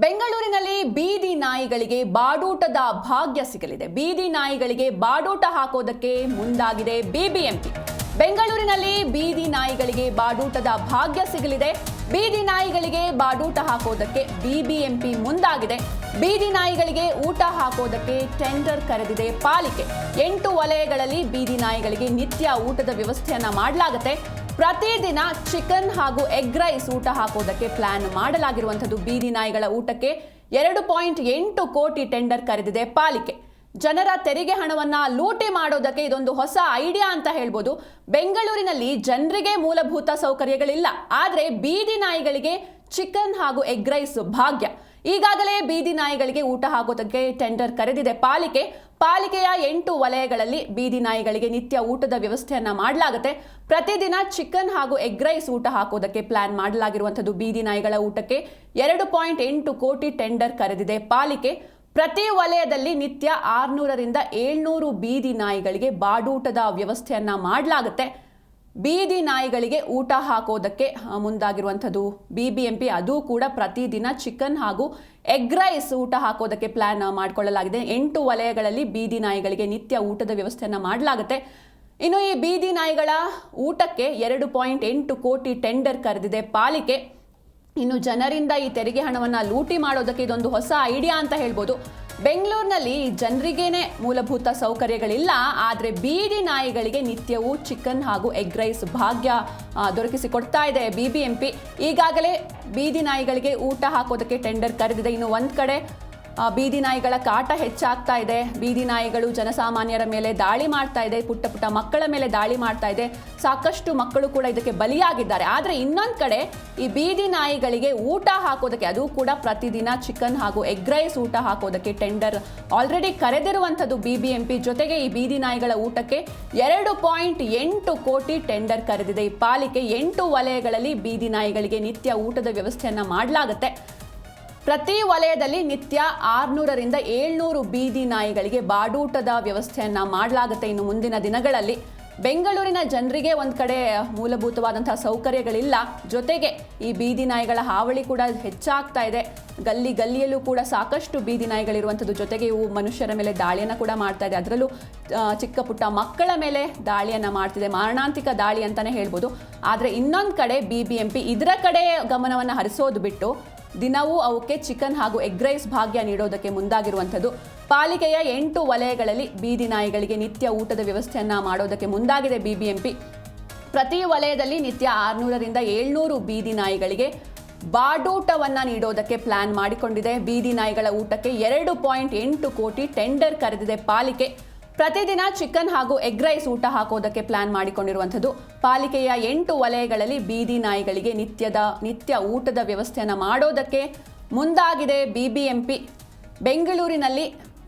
ಬೆಂಗಳೂರಿನಲ್ಲಿ ಬೀದಿ ನಾಯಿಗಳಿಗೆ ಬಾಡೂಟದ ಭಾಗ್ಯ ಸಿಗಲಿದೆ. ಬೀದಿ ನಾಯಿಗಳಿಗೆ ಬಾಡೂಟ ಹಾಕೋದಕ್ಕೆ ಮುಂದಾಗಿದೆ ಬಿಬಿಎಂಪಿ. ಬೆಂಗಳೂರಿನಲ್ಲಿ ಬೀದಿ ನಾಯಿಗಳಿಗೆ ಬಾಡೂಟದ ಭಾಗ್ಯ ಸಿಗಲಿದೆ. ಬೀದಿ ನಾಯಿಗಳಿಗೆ ಬಾಡೂಟ ಹಾಕೋದಕ್ಕೆ ಬಿಬಿಎಂಪಿ ಮುಂದಾಗಿದೆ. ಬೀದಿ ನಾಯಿಗಳಿಗೆ ಊಟ ಹಾಕೋದಕ್ಕೆ ಟೆಂಡರ್ ಕರೆದಿದೆ ಪಾಲಿಕೆ. 8 ವಲಯಗಳಲ್ಲಿ ಬೀದಿ ನಾಯಿಗಳಿಗೆ ನಿತ್ಯ ಊಟದ ವ್ಯವಸ್ಥೆಯನ್ನ ಮಾಡಲಾಗುತ್ತೆ. ಪ್ರತಿದಿನ ಚಿಕನ್ ಹಾಗೂ ಎಗ್ ರೈಸ್ ಊಟ ಹಾಕೋದಕ್ಕೆ ಪ್ಲಾನ್ ಮಾಡಲಾಗಿರುವಂಥದ್ದು. ಬೀದಿ ನಾಯಿಗಳ ಊಟಕ್ಕೆ 2.8 ಕೋಟಿ ಟೆಂಡರ್ ಕರೆದಿದೆ ಪಾಲಿಕೆ. ಜನರ ತೆರಿಗೆ ಹಣವನ್ನ ಲೂಟಿ ಮಾಡೋದಕ್ಕೆ ಇದೊಂದು ಹೊಸ ಐಡಿಯಾ ಅಂತ ಹೇಳ್ಬೋದು. ಬೆಂಗಳೂರಿನಲ್ಲಿ ಜನರಿಗೆ ಮೂಲಭೂತ ಸೌಕರ್ಯಗಳಿಲ್ಲ, ಆದರೆ ಬೀದಿ ನಾಯಿಗಳಿಗೆ ಚಿಕನ್ ಹಾಗೂ ಎಗ್ ರೈಸ್ ಭಾಗ್ಯ. ಈಗಾಗಲೇ ಬೀದಿ ನಾಯಿಗಳಿಗೆ ಊಟ ಹಾಕೋದಕ್ಕೆ ಟೆಂಡರ್ ಕರೆದಿದೆ ಪಾಲಿಕೆ. ಪಾಲಿಕೆಯ 8 ವಲಯಗಳಲ್ಲಿ ಬೀದಿ ನಾಯಿಗಳಿಗೆ ನಿತ್ಯ ಊಟದ ವ್ಯವಸ್ಥೆಯನ್ನ ಮಾಡಲಾಗುತ್ತೆ. ಪ್ರತಿದಿನ ಚಿಕನ್ ಹಾಗೂ ಎಗ್ ರೈಸ್ ಊಟ ಹಾಕೋದಕ್ಕೆ ಪ್ಲಾನ್ ಮಾಡಲಾಗಿರುವಂಥದ್ದು. ಬೀದಿ ನಾಯಿಗಳ ಊಟಕ್ಕೆ 2.8 ಕೋಟಿ ಟೆಂಡರ್ ಕರೆದಿದೆ ಪಾಲಿಕೆ. ಪ್ರತಿ ವಲಯದಲ್ಲಿ ನಿತ್ಯ 600ರಿಂದ 700 ಬೀದಿ ನಾಯಿಗಳಿಗೆ ಬಾಡೂಟದ ವ್ಯವಸ್ಥೆಯನ್ನ ಮಾಡಲಾಗುತ್ತೆ. ಬೀದಿ ನಾಯಿಗಳಿಗೆ ಊಟ ಹಾಕೋದಕ್ಕೆ ಮುಂದಾಗಿರುವಂಥದ್ದು ಬಿಬಿಎಂಪಿ. ಅದು ಕೂಡ ಪ್ರತಿದಿನ ಚಿಕನ್ ಹಾಗೂ ಎಗ್ ರೈಸ್ ಊಟ ಹಾಕೋದಕ್ಕೆ ಪ್ಲಾನ್ ಮಾಡಿಕೊಳ್ಳಲಾಗಿದೆ. 8 ವಲಯಗಳಲ್ಲಿ ಬೀದಿ ನಾಯಿಗಳಿಗೆ ನಿತ್ಯ ಊಟದ ವ್ಯವಸ್ಥೆಯನ್ನ ಮಾಡಲಾಗುತ್ತೆ. ಇನ್ನು ಈ ಬೀದಿ ನಾಯಿಗಳ ಊಟಕ್ಕೆ 2.8 ಕೋಟಿ ಟೆಂಡರ್ ಕರೆದಿದೆ ಪಾಲಿಕೆ. ಇನ್ನು ಜನರಿಂದ ಈ ತೆರಿಗೆ ಹಣವನ್ನು ಲೂಟಿ ಮಾಡೋದಕ್ಕೆ ಇದೊಂದು ಹೊಸ ಐಡಿಯಾ ಅಂತ ಹೇಳ್ಬೋದು. ಬೆಂಗಳೂರಿನಲ್ಲಿ ಜನರಿಗೇನೆ ಮೂಲಭೂತ ಸೌಕರ್ಯಗಳಿಲ್ಲ, ಆದರೆ ಬೀದಿ ನಾಯಿಗಳಿಗೆ ನಿತ್ಯವೂ ಚಿಕನ್ ಹಾಗೂ ಎಗ್ ರೈಸ್ ಭಾಗ್ಯ ದೊರಕಿಸಿಕೊಡ್ತಾ ಇದೆ ಬಿಬಿಎಂಪಿ. ಈಗಾಗಲೇ ಬೀದಿ ನಾಯಿಗಳಿಗೆ ಊಟ ಹಾಕೋದಕ್ಕೆ ಟೆಂಡರ್ ಕರೆದಿದೆ. ಇನ್ನು ಒಂದು ಕಡೆ ಬೀದಿ ನಾಯಿಗಳ ಕಾಟ ಹೆಚ್ಚಾಗ್ತಾ ಇದೆ. ಬೀದಿ ನಾಯಿಗಳು ಜನಸಾಮಾನ್ಯರ ಮೇಲೆ ದಾಳಿ ಮಾಡ್ತಾ ಇದೆ, ಪುಟ್ಟ ಪುಟ್ಟ ಮಕ್ಕಳ ಮೇಲೆ ದಾಳಿ ಮಾಡ್ತಾ ಇದೆ. ಸಾಕಷ್ಟು ಮಕ್ಕಳು ಕೂಡ ಇದಕ್ಕೆ ಬಲಿಯಾಗಿದ್ದಾರೆ. ಆದರೆ ಇನ್ನೊಂದು ಕಡೆ ಈ ಬೀದಿ ನಾಯಿಗಳಿಗೆ ಊಟ ಹಾಕೋದಕ್ಕೆ, ಅದು ಕೂಡ ಪ್ರತಿದಿನ ಚಿಕನ್ ಹಾಗೂ ಎಗ್ ರೈಸ್ ಊಟ ಹಾಕೋದಕ್ಕೆ ಟೆಂಡರ್ ಆಲ್ರೆಡಿ ಕರೆದಿರುವಂಥದ್ದು ಬಿಬಿಎಂಪಿ. ಜೊತೆಗೆ ಈ ಬೀದಿ ನಾಯಿಗಳ ಊಟಕ್ಕೆ 2.8 ಕೋಟಿ ಟೆಂಡರ್ ಕರೆದಿದೆ ಈ ಪಾಲಿಕೆ. 8 ವಲಯಗಳಲ್ಲಿ ಬೀದಿ ನಾಯಿಗಳಿಗೆ ನಿತ್ಯ ಊಟದ ವ್ಯವಸ್ಥೆಯನ್ನ ಮಾಡಲಾಗುತ್ತೆ. ಪ್ರತಿ ವಲಯದಲ್ಲಿ ನಿತ್ಯ 600ರಿಂದ 700 ಬೀದಿ ನಾಯಿಗಳಿಗೆ ಬಾಡೂಟದ ವ್ಯವಸ್ಥೆಯನ್ನ ಮಾಡಲಾಗುತ್ತೆ. ಇನ್ನು ಮುಂದಿನ ದಿನಗಳಲ್ಲಿ ಬೆಂಗಳೂರಿನ ಜನರಿಗೆ ಒಂದು ಕಡೆ ಮೂಲಭೂತವಾದಂತಹ ಸೌಕರ್ಯಗಳಿಲ್ಲ, ಜೊತೆಗೆ ಈ ಬೀದಿ ನಾಯಿಗಳ ಹಾವಳಿ ಕೂಡ ಹೆಚ್ಚಾಗ್ತಾ ಇದೆ. ಗಲ್ಲಿಯಲ್ಲೂ ಕೂಡ ಸಾಕಷ್ಟು ಬೀದಿ ನಾಯಿಗಳಿರುವಂಥದ್ದು. ಜೊತೆಗೆ ಇವು ಮನುಷ್ಯರ ಮೇಲೆ ದಾಳಿಯನ್ನು ಕೂಡ ಮಾಡ್ತಾ ಇದೆ. ಅದರಲ್ಲೂ ಚಿಕ್ಕ ಪುಟ್ಟ ಮಕ್ಕಳ ಮೇಲೆ ದಾಳಿಯನ್ನು ಮಾಡ್ತಿದೆ. ಮಾರಣಾಂತಿಕ ದಾಳಿ ಅಂತಲೇ ಹೇಳ್ಬೋದು. ಆದರೆ ಇನ್ನೊಂದು ಕಡೆ ಬಿಬಿಎಂಪಿ ಇದರ ಕಡೆ ಗಮನವನ್ನು ಹರಿಸೋದು ಬಿಟ್ಟು ದಿನವೂ ಅವಕ್ಕೆ ಚಿಕನ್ ಹಾಗೂ ಎಗ್ ರೈಸ್ ಭಾಗ್ಯ ನೀಡೋದಕ್ಕೆ ಮುಂದಾಗಿರುವಂಥದ್ದು. ಪಾಲಿಕೆಯ 8 ವಲಯಗಳಲ್ಲಿ ಬೀದಿ ನಾಯಿಗಳಿಗೆ ನಿತ್ಯ ಊಟದ ವ್ಯವಸ್ಥೆಯನ್ನ ಮಾಡೋದಕ್ಕೆ ಮುಂದಾಗಿದೆ ಬಿಬಿಎಂಪಿ. ಪ್ರತಿ ವಲಯದಲ್ಲಿ ನಿತ್ಯ 600ರಿಂದ 700 ಬೀದಿ ನಾಯಿಗಳಿಗೆ ಬಾಡೂಟವನ್ನ ನೀಡೋದಕ್ಕೆ ಪ್ಲಾನ್ ಮಾಡಿಕೊಂಡಿದೆ. ಬೀದಿ ನಾಯಿಗಳ ಊಟಕ್ಕೆ 2.8 ಕೋಟಿ ಟೆಂಡರ್ ಕರೆದಿದೆ ಪಾಲಿಕೆ. ಪ್ರತಿದಿನ ಚಿಕನ್ ಹಾಗೂ ಎಗ್ ರೈಸ್ ಊಟ ಹಾಕೋದಕ್ಕೆ ಪ್ಲಾನ್ ಮಾಡಿಕೊಂಡಿರುವಂಥದ್ದು. ಪಾಲಿಕೆಯ 8 ವಲಯಗಳಲ್ಲಿ ಬೀದಿ ನಾಯಿಗಳಿಗೆ ನಿತ್ಯ ಊಟದ ವ್ಯವಸ್ಥೆಯನ್ನು ಮಾಡೋದಕ್ಕೆ ಮುಂದಾಗಿದೆ ಬಿಬಿಎಂಪಿ. ಬೆಂಗಳೂರಿನಲ್ಲಿ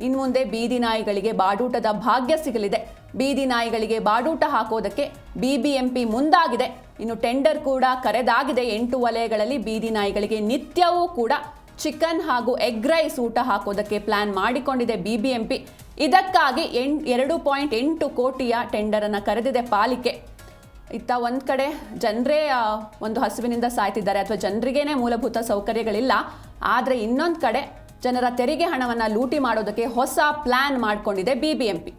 ಇನ್ಮುಂದೆ ಬೀದಿ ನಾಯಿಗಳಿಗೆ ಬಾಡೂಟದ ಭಾಗ್ಯ ಸಿಗಲಿದೆ. ಬೀದಿ ನಾಯಿಗಳಿಗೆ ಬಾಡೂಟ ಹಾಕೋದಕ್ಕೆ ಬಿಬಿಎಂಪಿ ಮುಂದಾಗಿದೆ. ಇನ್ನು ಟೆಂಡರ್ ಕೂಡ ಕರೆದಾಗಿದೆ. 8 ವಲಯಗಳಲ್ಲಿ ಬೀದಿ ನಾಯಿಗಳಿಗೆ ನಿತ್ಯವೂ ಕೂಡ ಚಿಕನ್ ಹಾಗೂ ಎಗ್ ರೈಸ್ ಊಟ ಹಾಕೋದಕ್ಕೆ ಪ್ಲಾನ್ ಮಾಡಿಕೊಂಡಿದೆ ಬಿಬಿಎಂಪಿ. ಇದಕ್ಕಾಗಿ 2.8 ಕೋಟಿಯ ಟೆಂಡರ್ ಅನ್ನು ಕರೆದಿದೆ ಪಾಲಿಕೆ. ಇತ್ತ ಒಂದು ಕಡೆ ಜನರೇ ಒಂದು ಹಸುವಿನಿಂದ ಸಾಯ್ತಿದ್ದಾರೆ, ಅಥವಾ ಜನರಿಗೇನೆ ಮೂಲಭೂತ ಸೌಕರ್ಯಗಳಿಲ್ಲ. ಆದರೆ ಇನ್ನೊಂದು ಕಡೆ ಜನರ ತೆರಿಗೆ ಹಣವನ್ನು ಲೂಟಿ ಮಾಡೋದಕ್ಕೆ ಹೊಸ ಪ್ಲಾನ್ ಮಾಡಿಕೊಂಡಿದೆ ಬಿಬಿಎಂಪಿ.